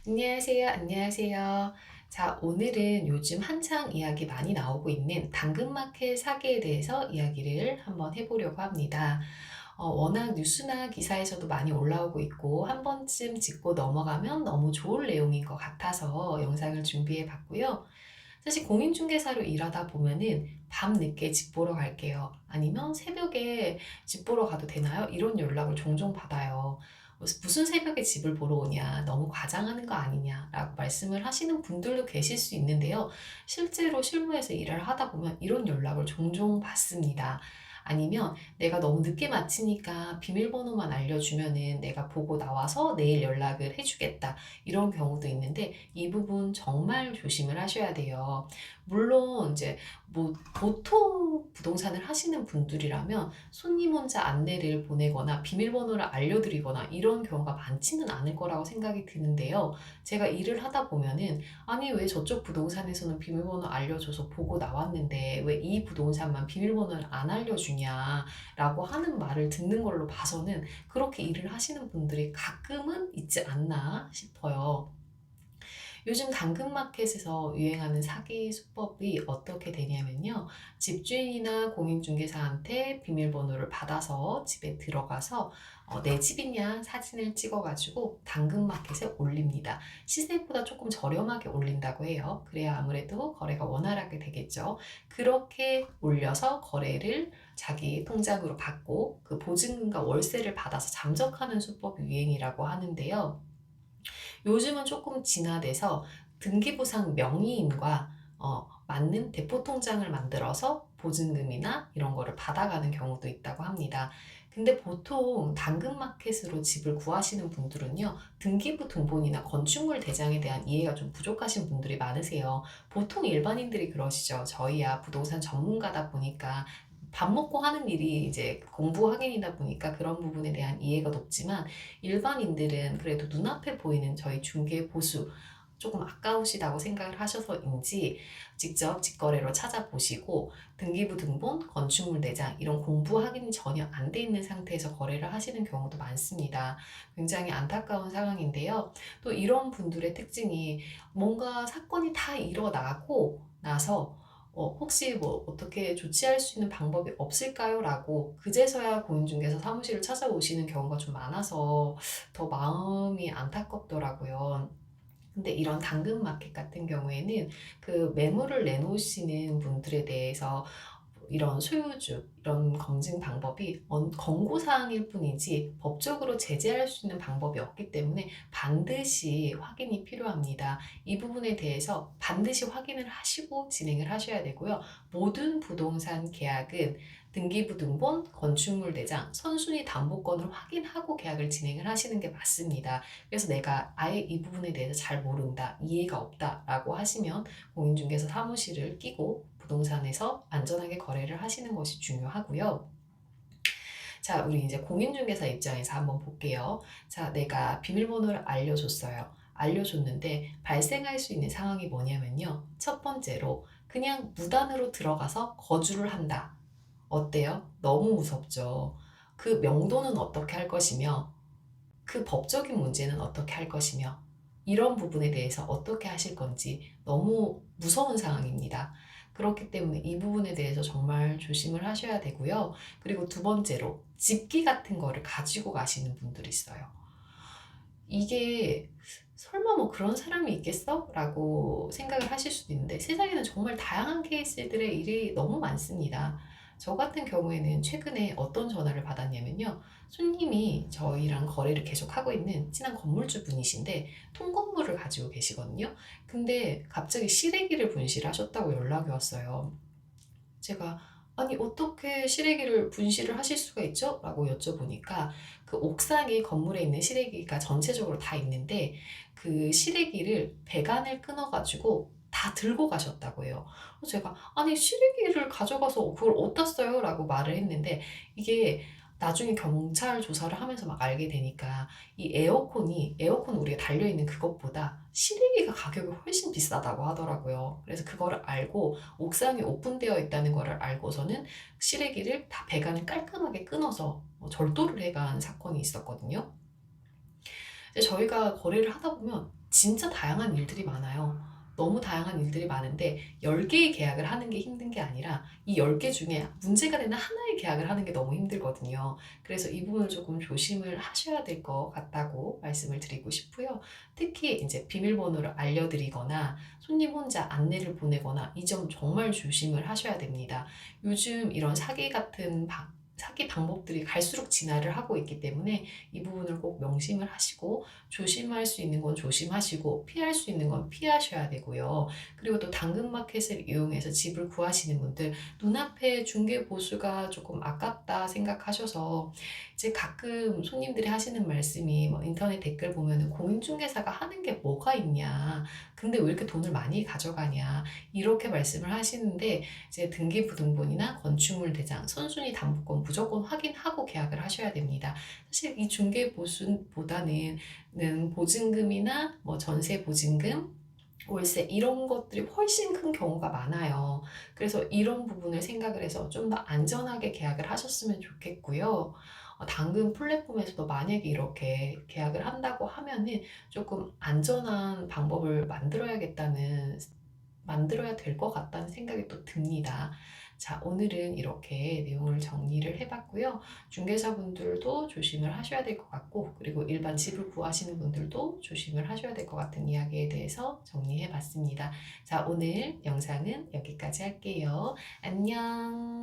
안녕하세요. 안녕하세요. 자, 오늘은 요즘 한창 이야기 많이 나오고 있는 당근마켓 사기에 대해서 이야기를 한번 해보려고 합니다. 워낙 뉴스나 기사에서도 많이 올라오고 있고, 한 번쯤 짚고 넘어가면 너무 좋을 내용인 것 같아서 영상을 준비해 봤고요. 사실 공인중개사로 일하다 보면은 밤 늦게 집 보러 갈게요. 아니면 새벽에 집 보러 가도 되나요? 이런 연락을 종종 받아요. 무슨 새벽에 집을 보러 오냐, 너무 과장하는 거 아니냐라고 말씀을 하시는 분들도 계실 수 있는데요. 실제로 실무에서 일을 하다 보면 이런 연락을 종종 받습니다. 아니면 내가 너무 늦게 마치니까 비밀번호만 알려주면은 내가 보고 나와서 내일 연락을 해주겠다. 이런 경우도 있는데 이 부분 정말 조심을 하셔야 돼요. 물론 이제 뭐 보통 부동산을 하시는 분들이라면 손님 혼자 안내를 보내거나 비밀번호를 알려드리거나 이런 경우가 많지는 않을 거라고 생각이 드는데요. 제가 일을 하다 보면은 아니 왜 저쪽 부동산에서는 비밀번호 알려줘서 보고 나왔는데 왜 이 부동산만 비밀번호를 안 알려주냐라고 하는 말을 듣는 걸로 봐서는 그렇게 일을 하시는 분들이 가끔은 있지 않나 싶어요. 요즘 당근마켓에서 유행하는 사기 수법이 어떻게 되냐면요. 집주인이나 공인중개사한테 비밀번호를 받아서 집에 들어가서 내 집이냐 사진을 찍어가지고 당근마켓에 올립니다. 시세보다 조금 저렴하게 올린다고 해요. 그래야 아무래도 거래가 원활하게 되겠죠. 그렇게 올려서 거래를 자기 통장으로 받고 그 보증금과 월세를 받아서 잠적하는 수법이 유행이라고 하는데요. 요즘은 조금 진화돼서 등기부상 명의인과 맞는 대포통장을 만들어서 보증금이나 이런 거를 받아가는 경우도 있다고 합니다. 근데 보통 당근마켓으로 집을 구하시는 분들은요, 등기부 등본이나 건축물 대장에 대한 이해가 좀 부족하신 분들이 많으세요. 보통 일반인들이 그러시죠. 저희야 부동산 전문가다 보니까 밥 먹고 하는 일이 이제 공부 확인이다 보니까 그런 부분에 대한 이해가 높지만 일반인들은 그래도 눈앞에 보이는 저희 중개 보수 조금 아까우시다고 생각을 하셔서인지 직접 직거래로 찾아보시고 등기부 등본, 건축물 내장 이런 공부 확인이 전혀 안 돼 있는 상태에서 거래를 하시는 경우도 많습니다. 굉장히 안타까운 상황인데요. 또 이런 분들의 특징이 뭔가 사건이 다 일어나고 나서 혹시 뭐 어떻게 조치할 수 있는 방법이 없을까요? 라고 그제서야 공인중개사 사무실을 찾아오시는 경우가 좀 많아서 더 마음이 안타깝더라고요. 근데 이런 당근마켓 같은 경우에는 그 매물을 내놓으시는 분들에 대해서 이런 소유주, 이런 검증 방법이 권고사항일 뿐이지 법적으로 제재할 수 있는 방법이 없기 때문에 반드시 확인이 필요합니다. 이 부분에 대해서 반드시 확인을 하시고 진행을 하셔야 되고요. 모든 부동산 계약은 등기부 등본, 건축물 대장, 선순위 담보권을 확인하고 계약을 진행을 하시는 게 맞습니다. 그래서 내가 아예 이 부분에 대해서 잘 모른다, 이해가 없다라고 하시면 공인중개사 사무실을 끼고 부동산에서 안전하게 거래를 하시는 것이 중요하고요. 자, 우리 이제 공인중개사 입장에서 한번 볼게요. 자, 내가 비밀번호를 알려줬어요. 알려줬는데 발생할 수 있는 상황이 뭐냐면요. 첫 번째로 그냥 무단으로 들어가서 거주를 한다. 어때요? 너무 무섭죠. 그 명도는 어떻게 할 것이며 그 법적인 문제는 어떻게 할 것이며 이런 부분에 대해서 어떻게 하실 건지 너무 무서운 상황입니다. 그렇기 때문에 이 부분에 대해서 정말 조심을 하셔야 되고요. 그리고 두 번째로 집기 같은 거를 가지고 가시는 분들이 있어요. 이게 설마 뭐 그런 사람이 있겠어? 라고 생각을 하실 수도 있는데 세상에는 정말 다양한 케이스들의 일이 너무 많습니다. 저 같은 경우에는 최근에 어떤 전화를 받았냐면요. 손님이 저희랑 거래를 계속 하고 있는 친한 건물주 분이신데 통건물을 가지고 계시거든요. 근데 갑자기 시래기를 분실하셨다고 연락이 왔어요. 제가 "아니 어떻게 시래기를 분실을 하실 수가 있죠?" 라고 여쭤보니까 그 옥상에 건물에 있는 시래기가 전체적으로 다 있는데 그 시래기를 배관을 끊어 가지고 다 들고 가셨다고 해요. 그래서 제가 "아니 시래기를 가져가서 그걸 어디다 써요?" 라고 말을 했는데 이게 나중에 경찰 조사를 하면서 막 알게 되니까 이 에어컨 우리가 달려 있는 그것보다 시래기가 가격이 훨씬 비싸다고 하더라고요. 그래서 그거를 알고 옥상이 오픈되어 있다는 거를 알고서는 시래기를 다 배관을 깔끔하게 끊어서 절도를 해간 사건이 있었거든요. 근데 저희가 거래를 하다 보면 진짜 다양한 일들이 많아요. 너무 다양한 일들이 많은데 10개의 계약을 하는 게 힘든 게 아니라 이 10개 중에 문제가 되는 하나의 계약을 하는 게 너무 힘들거든요. 그래서 이 부분을 조금 조심을 하셔야 될 것 같다고 말씀을 드리고 싶고요. 특히 이제 비밀번호를 알려드리거나 손님 혼자 안내를 보내거나 이 점 정말 조심을 하셔야 됩니다. 요즘 이런 사기 같은 사기 방법들이 갈수록 진화를 하고 있기 때문에 이 부분을 꼭 명심을 하시고 조심할 수 있는 건 조심하시고 피할 수 있는 건 피하셔야 되고요. 그리고 또 당근마켓을 이용해서 집을 구하시는 분들 눈앞에 중개 보수가 조금 아깝다 생각하셔서 이제 가끔 손님들이 하시는 말씀이 뭐 인터넷 댓글 보면은 공인중개사가 하는 게 뭐가 있냐. 근데 왜 이렇게 돈을 많이 가져가냐. 이렇게 말씀을 하시는데 이제 등기부등본이나 건축물 대장, 선순위 담보권 무조건 확인하고 계약을 하셔야 됩니다. 사실 이 중개 보수보다는 보증금이나 뭐 전세 보증금, 월세 이런 것들이 훨씬 큰 경우가 많아요. 그래서 이런 부분을 생각을 해서 좀 더 안전하게 계약을 하셨으면 좋겠고요. 당근 플랫폼에서도 만약에 이렇게 계약을 한다고 하면은 조금 안전한 방법을 만들어야 될 것 같다는 생각이 또 듭니다. 자, 오늘은 이렇게 내용을 정리를 해봤고요. 중개사분들도 조심을 하셔야 될 것 같고, 그리고 일반 집을 구하시는 분들도 조심을 하셔야 될 것 같은 이야기에 대해서 정리해봤습니다. 자, 오늘 영상은 여기까지 할게요. 안녕.